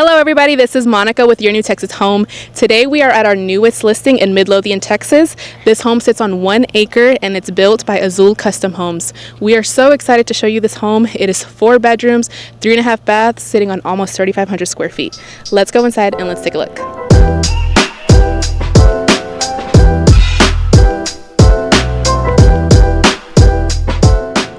Hello everybody, this is Monica with Your New Texas Home. Today we are at our newest listing in Midlothian, Texas. This home sits on 1 acre and it's built by Azul Custom Homes. We are so excited to show you this home. It is 4 bedrooms, 3.5 baths, sitting on almost 3,500 square feet. Let's go inside and let's take a look.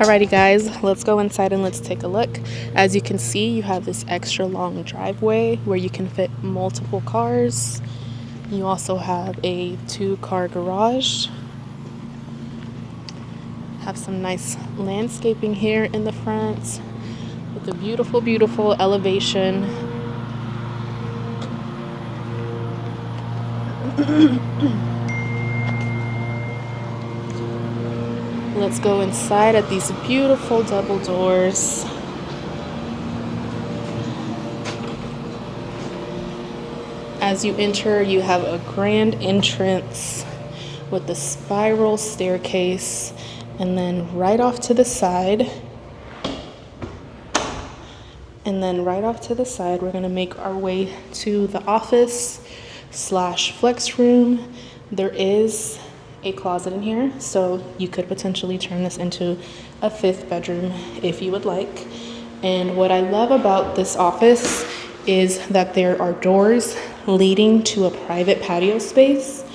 Alrighty guys, let's go inside and let's take a look. As you can see, you have this extra long driveway where you can fit multiple cars. You also have a 2-car garage. Have some nice landscaping here in the front with a beautiful, beautiful elevation. Let's go inside at these beautiful double doors. As you enter, you have a grand entrance with the spiral staircase, and then right off to the side, we're going to make our way to the office / flex room. There is a closet in here, so you could potentially turn this into a 5th bedroom if you would like. And what I love about this office is that there are doors leading to a private patio space.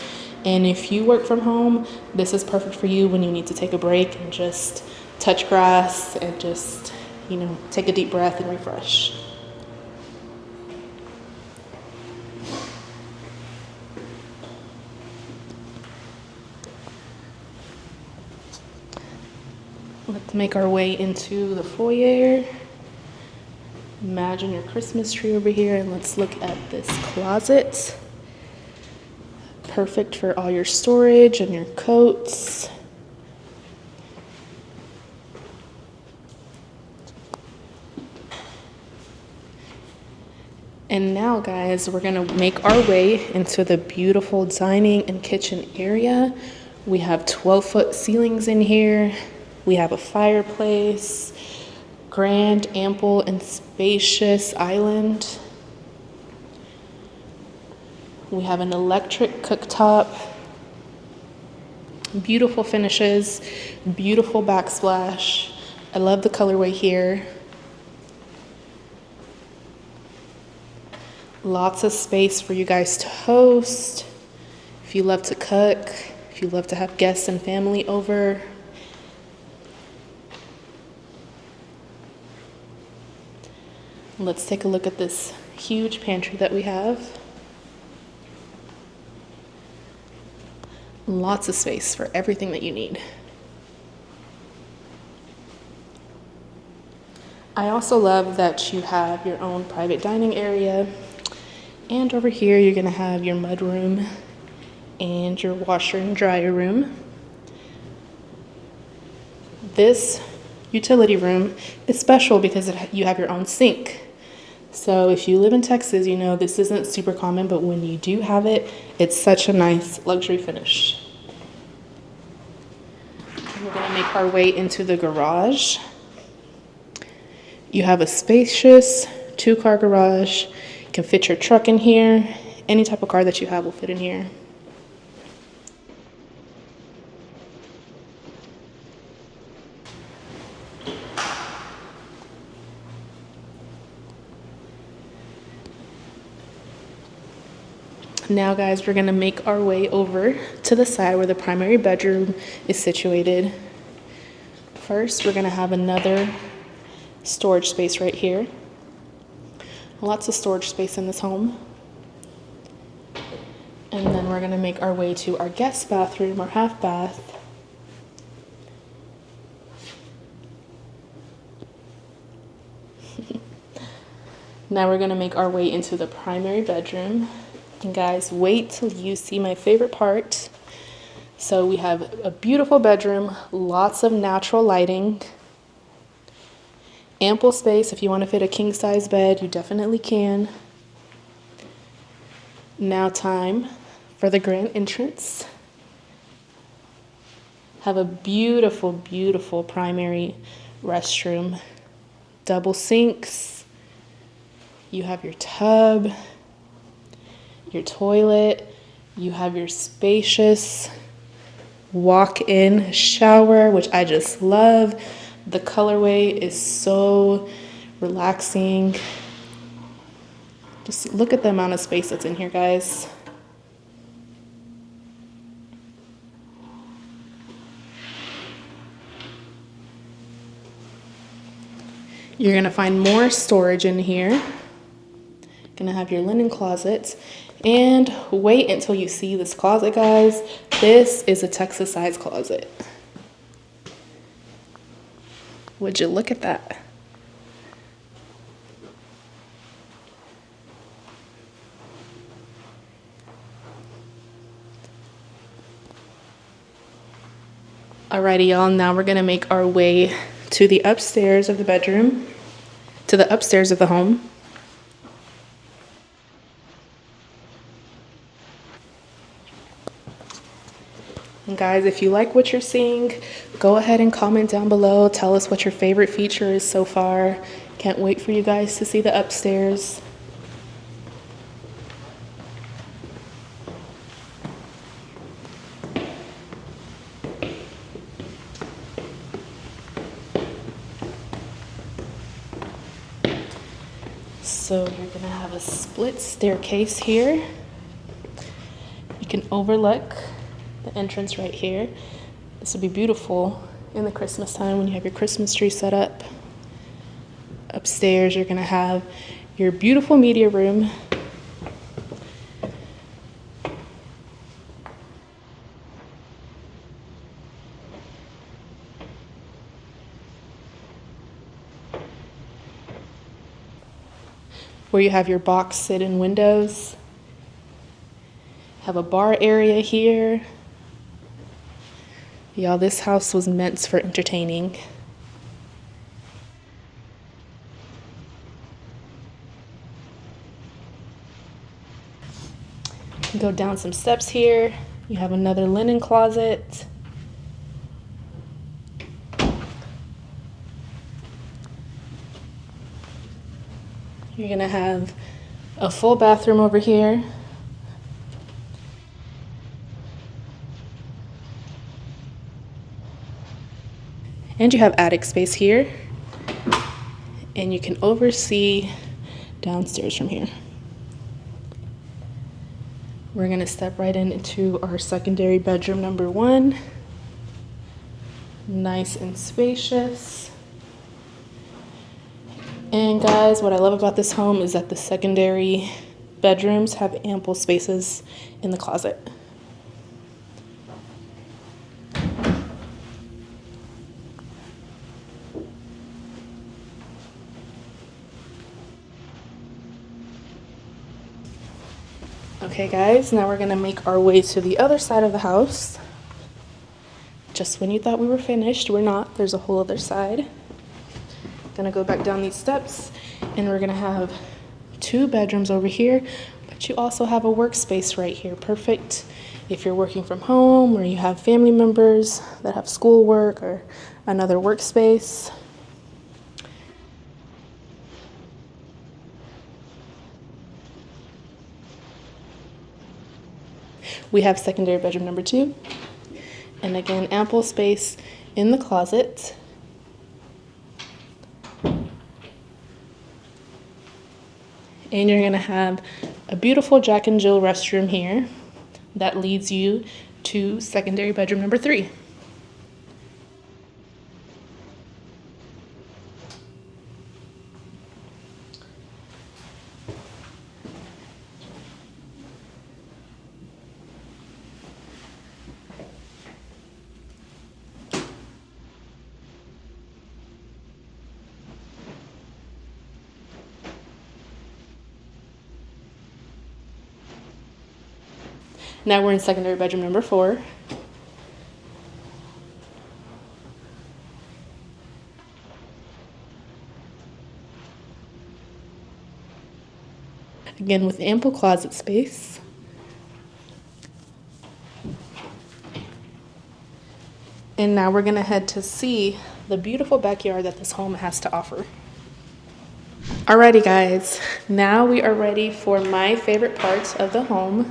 And if you work from home, this is perfect for you when you need to take a break and just touch grass and just, take a deep breath and refresh. Let's make our way into the foyer. Imagine your Christmas tree over here, and let's look at this closet. Perfect for all your storage and your coats. And now, guys, we're gonna make our way into the beautiful dining and kitchen area. We have 12-foot ceilings in here. We have a fireplace, grand, ample, and spacious island. We have an electric cooktop, beautiful finishes, beautiful backsplash. I love the colorway here. Lots of space for you guys to host. If you love to cook, if you love to have guests and family over. Let's take a look at this huge pantry that we have. Lots of space for everything that you need. I also love that you have your own private dining area. And over here, you're gonna have your mud room and your washer and dryer room. This utility room is special because you have your own sink. So if you live in Texas, this isn't super common, but when you do have it, it's such a nice luxury finish. We're gonna make our way into the garage. You have a spacious 2-car garage. You can fit your truck in here. Any type of car that you have will fit in here. Now, guys, we're gonna make our way over to the side where the primary bedroom is situated. First, we're gonna have another storage space right here. Lots of storage space in this home. And then we're gonna make our way to our guest bathroom or half bath. Now we're gonna make our way into the primary bedroom. And guys, wait till you see my favorite part. So we have a beautiful bedroom, lots of natural lighting, ample space. If you want to fit a king-size bed, you definitely can. Now time for the grand entrance. Have a beautiful, beautiful primary restroom. Double sinks. You have your tub, your toilet, you have your spacious walk-in shower, which I just love. The colorway is so relaxing. Just look at the amount of space that's in here, guys. You're gonna find more storage in here. Gonna have your linen closet. And wait until you see this closet, guys. This is a Texas size closet. Would you look at that? Alrighty, y'all, now we're gonna make our way to the upstairs of the bedroom, to the upstairs of the home. And guys, if you like what you're seeing, go ahead and comment down below. Tell us what your favorite feature is so far. Can't wait for you guys to see the upstairs. So you're gonna have a split staircase here. You can overlook the entrance right here. This would be beautiful in the Christmas time when you have your Christmas tree set up. Upstairs, you're gonna have your beautiful media room. Where you have your box sit-in windows. Have a bar area here. Y'all, this house was meant for entertaining. You go down some steps here. You have another linen closet. You're gonna have a full bathroom over here. And you have attic space here. And you can oversee downstairs from here. We're gonna step right into our secondary bedroom number 1. Nice and spacious. And guys, what I love about this home is that the secondary bedrooms have ample spaces in the closet. Okay guys, now we're gonna make our way to the other side of the house. Just when you thought we were finished, we're not. There's a whole other side. Gonna go back down these steps and we're gonna have 2 bedrooms over here, but you also have a workspace right here. Perfect if you're working from home or you have family members that have schoolwork or another workspace. We have secondary bedroom number 2. And again, ample space in the closet. And you're gonna have a beautiful Jack and Jill restroom here that leads you to secondary bedroom number 3. Now we're in secondary bedroom number 4. Again, with ample closet space. And now we're gonna head to see the beautiful backyard that this home has to offer. Alrighty guys, now we are ready for my favorite part of the home,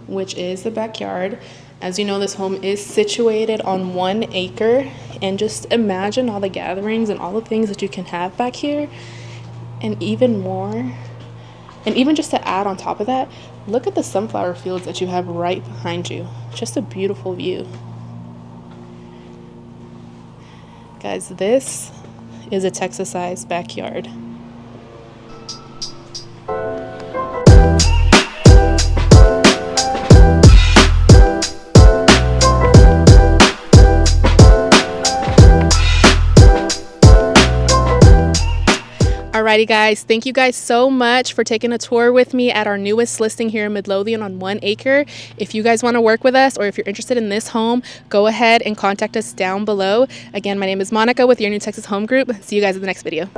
which is the backyard. As you know, this home is situated on 1 acre, and just imagine all the gatherings and all the things that you can have back here, and even more. And even just to add on top of that, look at the sunflower fields that you have right behind you. Just a beautiful view. Guys, this is a Texas-sized backyard. Alrighty guys, thank you guys so much for taking a tour with me at our newest listing here in Midlothian on 1 acre. If you guys want to work with us, or if you're interested in this home, go ahead and contact us down below. Again, my name is Monica with your New Texas Home Group. See you guys in the next video.